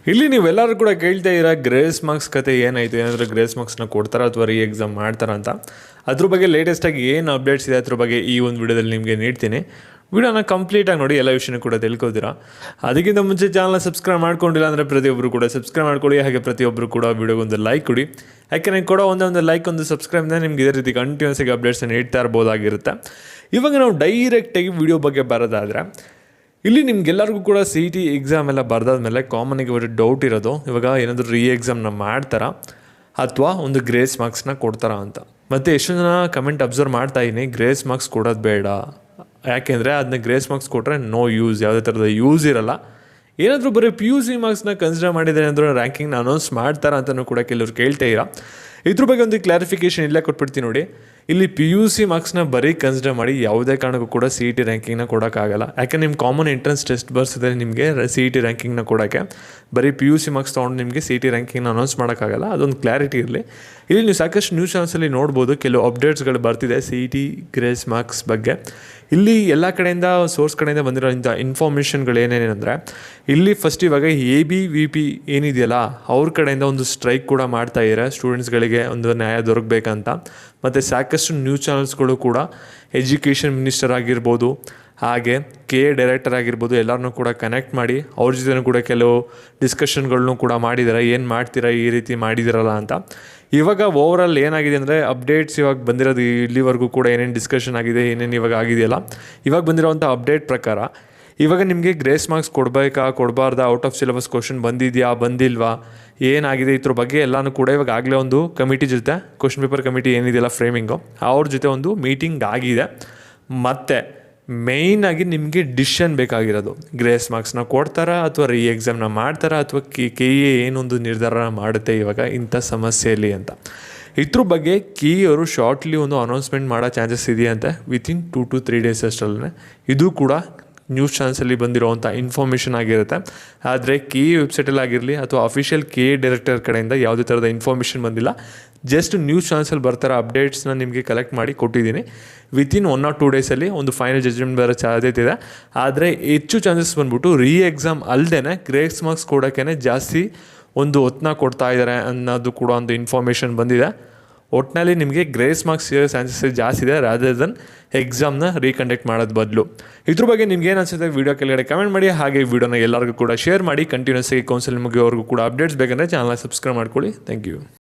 ಇಲ್ಲಿ ನೀವೆಲ್ಲರೂ ಕೂಡ ಕೇಳ್ತಾ ಇರೋ ಗ್ರೇಸ್ ಮಾರ್ಕ್ಸ್ ಕತೆ ಏನಾಯಿತು, ಏನಾದರೂ ಗ್ರೇಸ್ ಮಾರ್ಕ್ಸ್ನ ಕೊಡ್ತಾರಾ ಅಥವಾ ರೀ ಎಕ್ಸಾಮ್ ಮಾಡ್ತಾರಾ ಅಂತ. ಅದ್ರ ಬಗ್ಗೆ ಲೇಟೆಸ್ಟಾಗಿ ಏನು ಅಪ್ಡೇಟ್ಸ್ ಇದೆ ಅದ್ರ ಬಗ್ಗೆ ಈ ಒಂದು ವಿಡಿಯೋದಲ್ಲಿ ನಿಮಗೆ ನೀಡ್ತೀನಿ. ವಿಡಿಯೋನ ಕಂಪ್ಲೀಟಾಗಿ ನೋಡಿ, ಎಲ್ಲ ವಿಷಯನೂ ಕೂಡ ತಿಳ್ಕೊತೀರಾ. ಅದಕ್ಕಿಂತ ಮುಂಚೆ ಚಾನಲ್ನ ಸಬ್ಸ್ಕ್ರೈಬ್ ಮಾಡ್ಕೊಂಡಿಲ್ಲ ಅಂದರೆ ಪ್ರತಿಯೊಬ್ಬರು ಕೂಡ ಸಬ್ಸ್ಕ್ರೈಬ್ ಮಾಡ್ಕೊಳ್ಳಿ. ಹಾಗೆ ಪ್ರತಿಯೊಬ್ಬರು ಕೂಡ ವಿಡಿಯೋಗೊಂದು ಲೈಕ್ ಕೊಡಿ. ಯಾಕೆ ನಾನು ಕೊಡೋ ಒಂದೊಂದು ಲೈಕ್, ಒಂದು ಸಬ್ಸ್ಕ್ರೈಬ್ನ ನಿಮ್ಗೆ ಇದೇ ರೀತಿ ಕಂಟಿನ್ಯೂಸ್ ಆಗಿ ಅಪ್ಡೇಟ್ಸ್ನ ನೀಡ್ತಾ ಇರ್ಬೋದಾಗಿರುತ್ತೆ. ಇವಾಗ ನಾವು ಡೈರೆಕ್ಟಾಗಿ ವಿಡಿಯೋ ಬಗ್ಗೆ ಬರೋದಾದರೆ, ಇಲ್ಲಿ ನಿಮ್ಗೆಲ್ಲರಿಗೂ ಕೂಡ ಸಿ ಟಿ ಎಕ್ಸಾಮ್ ಎಲ್ಲ ಬರೆದಾದ್ಮೇಲೆ ಕಾಮನಾಗಿ ಒಂದು ಡೌಟ್ ಇರೋದು, ಇವಾಗ ಏನಾದರೂ ರೀ ಎಕ್ಸಾಮ್ನ ಮಾಡ್ತಾರಾ ಅಥವಾ ಒಂದು ಗ್ರೇಸ್ ಮಾರ್ಕ್ಸ್ನ ಕೊಡ್ತಾರಾ ಅಂತ. ಮತ್ತು ಎಷ್ಟು ಜನ ಕಮೆಂಟ್ ಅಬ್ಸರ್ವ್ ಮಾಡ್ತಾಯಿದ್ದೀನಿ, ಗ್ರೇಸ್ ಮಾರ್ಕ್ಸ್ ಕೊಡೋದು ಬೇಡ, ಯಾಕೆಂದರೆ ಅದನ್ನ ಗ್ರೇಸ್ ಮಾರ್ಕ್ಸ್ ಕೊಟ್ಟರೆ ನೋ ಯೂಸ್, ಯಾವುದೇ ಥರದ ಯೂಸ್ ಇರೋಲ್ಲ. ಏನಾದರೂ ಬರೀ ಪಿ ಯು ಸಿ ಮಾರ್ಕ್ಸ್ನ ಕನ್ಸಿಡರ್ ಮಾಡಿದರೆ ಅಂದರೂ ರ್ಯಾಂಕಿಂಗ್ನ ಅನೌನ್ಸ್ ಮಾಡ್ತಾರಾ ಅಂತಲೂ ಕೂಡ ಕೆಲವರು ಕೇಳ್ತಾ ಇರೋ. ಇದ್ರ ಬಗ್ಗೆ ಒಂದು ಕ್ಲಾರಿಫಿಕೇಷನ್ ಇಲ್ಲೇ ಕೊಟ್ಬಿಡ್ತೀನಿ ನೋಡಿ. ಇಲ್ಲಿ ಪಿ ಯು ಸಿ ಮಾರ್ಕ್ಸ್ನ ಬರೀ ಕನ್ಸಿಡರ್ ಮಾಡಿ ಯಾವುದೇ ಕಾರಣಕ್ಕೂ ಕೂಡ ಸಿ ಇ ಟಿ ರ್ಯಾಂಕಿಂಗ್ನ ಕೊಡೋಕ್ಕಾಗಲ್ಲ. ಯಾಕೆ ನಿಮ್ಮ ಕಾಮನ್ ಎಂಟ್ರೆನ್ಸ್ ಟೆಸ್ಟ್ ಬರ್ಸಿದ್ರೆ ನಿಮಗೆ ಸಿ ಇ ಟಿ ರ್ಯಾಂಕಿಂಗ್ನ ಕೊಡೋಕ್ಕೆ, ಬರೀ ಪಿ ಯು ಸಿ ಮಾರ್ಕ್ಸ್ ತೊಗೊಂಡು ನಿಮಗೆ ಸಿ ಇ ಟಿ ರ್ಯಾಂಕಿಂಗ್ನ ಅನೌನ್ಸ್ ಮಾಡೋಕ್ಕಾಗಲ್ಲ. ಅದೊಂದು ಕ್ಲಾರಿಟಿ ಇರಲಿ. ಇಲ್ಲಿ ನೀವು ಸಾಕಷ್ಟು ನ್ಯೂಸ್ ಚಾನಲ್ಸಲ್ಲಿ ನೋಡ್ಬೋದು, ಕೆಲವು ಅಪ್ಡೇಟ್ಸ್ಗಳು ಬರ್ತಿದೆ C E T grace marks ಬಗ್ಗೆ. ಇಲ್ಲಿ ಎಲ್ಲ ಕಡೆಯಿಂದ ಸೋರ್ಸ್ ಕಡೆಯಿಂದ ಬಂದಿರೋ ಇಂಥ ಇನ್ಫಾರ್ಮೇಷನ್ಗಳು ಏನೇನೆಂದರೆ, ಇಲ್ಲಿ ಫಸ್ಟ್ ಇವಾಗ ಎ ಬಿ ವಿ ಪಿ ಏನಿದೆಯಲ್ಲ ಅವ್ರ ಕಡೆಯಿಂದ ಒಂದು ಸ್ಟ್ರೈಕ್ ಕೂಡ ಮಾಡ್ತಾ ಇದ್ದಾರೆ, ಸ್ಟೂಡೆಂಟ್ಸ್ಗಳಿಗೆ ಒಂದು ನ್ಯಾಯ ದೊರಕಬೇಕಂತ. ಮತ್ತು ಸಾಕಷ್ಟು ನ್ಯೂಸ್ ಚಾನಲ್ಸ್ಗಳು ಕೂಡ ಎಜುಕೇಷನ್ ಮಿನಿಸ್ಟರ್ ಆಗಿರ್ಬೋದು, ಹಾಗೆ ಕೆ ಎ ಡೈರೆಕ್ಟರ್ ಆಗಿರ್ಬೋದು, ಎಲ್ಲರನ್ನೂ ಕೂಡ ಕನೆಕ್ಟ್ ಮಾಡಿ ಅವ್ರ ಜೊತೆನೂ ಕೂಡ ಕೆಲವು ಡಿಸ್ಕಷನ್ಗಳನ್ನೂ ಕೂಡ ಮಾಡಿದ್ದಾರೆ. ಏನು ಮಾಡ್ತೀರಾ ಈ ರೀತಿ ಮಾಡಿದಿರಲ್ಲ ಅಂತ. ಇವಾಗ ಓವರಾಲ್ ಏನಾಗಿದೆ ಅಂದರೆ, ಅಪ್ಡೇಟ್ಸ್ ಇವಾಗ ಬಂದಿರೋದು ಇಲ್ಲಿವರೆಗೂ ಕೂಡ ಏನೇನು ಡಿಸ್ಕಷನ್ ಆಗಿದೆ, ಏನೇನು ಇವಾಗ ಆಗಿದೆಯಲ್ಲ, ಇವಾಗ ಬಂದಿರೋವಂಥ ಅಪ್ಡೇಟ್ ಪ್ರಕಾರ ಇವಾಗ ನಿಮಗೆ ಗ್ರೇಸ್ ಮಾರ್ಕ್ಸ್ ಕೊಡಬೇಕಾ ಕೊಡಬಾರ್ದಾ, ಔಟ್ ಆಫ್ ಸಿಲೆಬಸ್ ಕ್ವಶನ್ ಬಂದಿದೆಯಾ ಬಂದಿಲ್ವಾ, ಏನಾಗಿದೆ ಇದ್ರ ಬಗ್ಗೆ ಎಲ್ಲನೂ ಕೂಡ ಇವಾಗ ಆಗಲೇ ಒಂದು ಕಮಿಟಿ ಜೊತೆ, ಕ್ವಶನ್ ಪೇಪರ್ ಕಮಿಟಿ ಏನಿದೆಯಲ್ಲ ಫ್ರೇಮಿಂಗು, ಅವ್ರ ಜೊತೆ ಒಂದು ಮೀಟಿಂಗ್ ಆಗಿದೆ. ಮತ್ತು ಮೇಯ್ನಾಗಿ ನಿಮಗೆ ಡಿಸಿಷನ್ ಬೇಕಾಗಿರೋದು, ಗ್ರೇಸ್ ಮಾರ್ಕ್ಸ್ನ ಕೊಡ್ತಾರಾ ಅಥವಾ ರೀ ಎಕ್ಸಾಮ್ನ ಮಾಡ್ತಾರಾ ಅಥವಾ ಕೆ ಎ ಏನೊಂದು ನಿರ್ಧಾರ ಮಾಡುತ್ತೆ ಇವಾಗ ಇಂಥ ಸಮಸ್ಯೆಯಲ್ಲಿ ಅಂತ. ಇದ್ರ ಬಗ್ಗೆ ಕೆ ಎ ಅವರು ಶಾರ್ಟ್ಲಿ ಒಂದು ಅನೌನ್ಸ್ಮೆಂಟ್ ಮಾಡೋ ಚಾನ್ಸಸ್ ಇದೆಯಂತೆ ವಿತಿನ್ 2 to 3 days ಅಷ್ಟರಲ್ಲೇ. ಇದು ಕೂಡ ನ್ಯೂಸ್ ಚಾನಲ್ಸಲ್ಲಿ ಬಂದಿರೋವಂಥ ಇನ್ಫಾರ್ಮೇಷನ್ ಆಗಿರುತ್ತೆ. ಆದರೆ ಕೆ ಎ ವೆಬ್ಸೈಟಲ್ಲಿ ಆಗಿರಲಿ ಅಥವಾ ಅಫಿಷಿಯಲ್ ಕೆ ಎ ಡೈರೆಕ್ಟರ್ ಕಡೆಯಿಂದ ಯಾವುದೇ ಥರದ ಇನ್ಫಾರ್ಮೇಷನ್ ಬಂದಿಲ್ಲ. ಜಸ್ಟ್ ನ್ಯೂಸ್ ಚಾನಲ್ಸಲ್ಲಿ ಬರ್ತಾರೋ ಅಪ್ಡೇಟ್ಸ್ನ ನಿಮಗೆ ಕಲೆಕ್ಟ್ ಮಾಡಿ ಕೊಟ್ಟಿದ್ದೀನಿ. ವಿತಿನ್ 1 or 2 days ಒಂದು ಫೈನಲ್ ಜಡ್ಜ್ಮೆಂಟ್ ಬರೋ ಸಾಧ್ಯತೆ ಇದೆ. ಆದರೆ ಹೆಚ್ಚು ಚಾನ್ಸಸ್ ಬಂದ್ಬಿಟ್ಟು ರೀ ಎಕ್ಸಾಮ್ ಅಲ್ಲದೆ ಗ್ರೇಸ್ ಮಾರ್ಕ್ಸ್ ಕೊಡೋಕ್ಕೇ ಜಾಸ್ತಿ ಒಂದು ಒತ್ತನ್ನ ಕೊಡ್ತಾ ಇದ್ದಾರೆ ಅನ್ನೋದು ಕೂಡ ಒಂದು ಇನ್ಫಾರ್ಮೇಷನ್ ಬಂದಿದೆ. ಒಟ್ಟಿನಲ್ಲಿ ನಿಮಗೆ ಗ್ರೇಸ್ ಮಾರ್ಕ್ಸ್ ಸಿಗೋ ಚಾನ್ಸಸ್ ಜಾಸ್ತಿ ಇದೆ ರಾದರ್ ದನ್ ಎಕ್ಸಾಮ್ನ ರೀಕಂಡಕ್ಟ್ ಮಾಡೋದು ಬದಲು. ಇದ್ರ ಬಗ್ಗೆ ನಿಮ್ಗೆ ಏನು ಅನಿಸುತ್ತೆ ವಿಡಿಯೋ ಕೆಳಗಡೆ ಕಮೆಂಟ್ ಮಾಡಿ. ಹಾಗೆ ವಿಡಿಯೋನ ಎಲ್ಲರಿಗೂ ಕೂಡ ಶೇರ್ ಮಾಡಿ. ಕಂಟಿನ್ಯೂಸ್ ಆಗಿ ಕೌನ್ಸಿಲಿಂಗ್ ಮುಗಿಯೋವರೆಗೂ ಕೂಡ ಅಪ್ಡೇಟ್ಸ್ ಬೇಕಂದರೆ ಚಾನಲ್ನ ಸಬ್ಸ್ಕ್ರೈಬ್ ಮಾಡ್ಕೊಳ್ಳಿ. Thank you.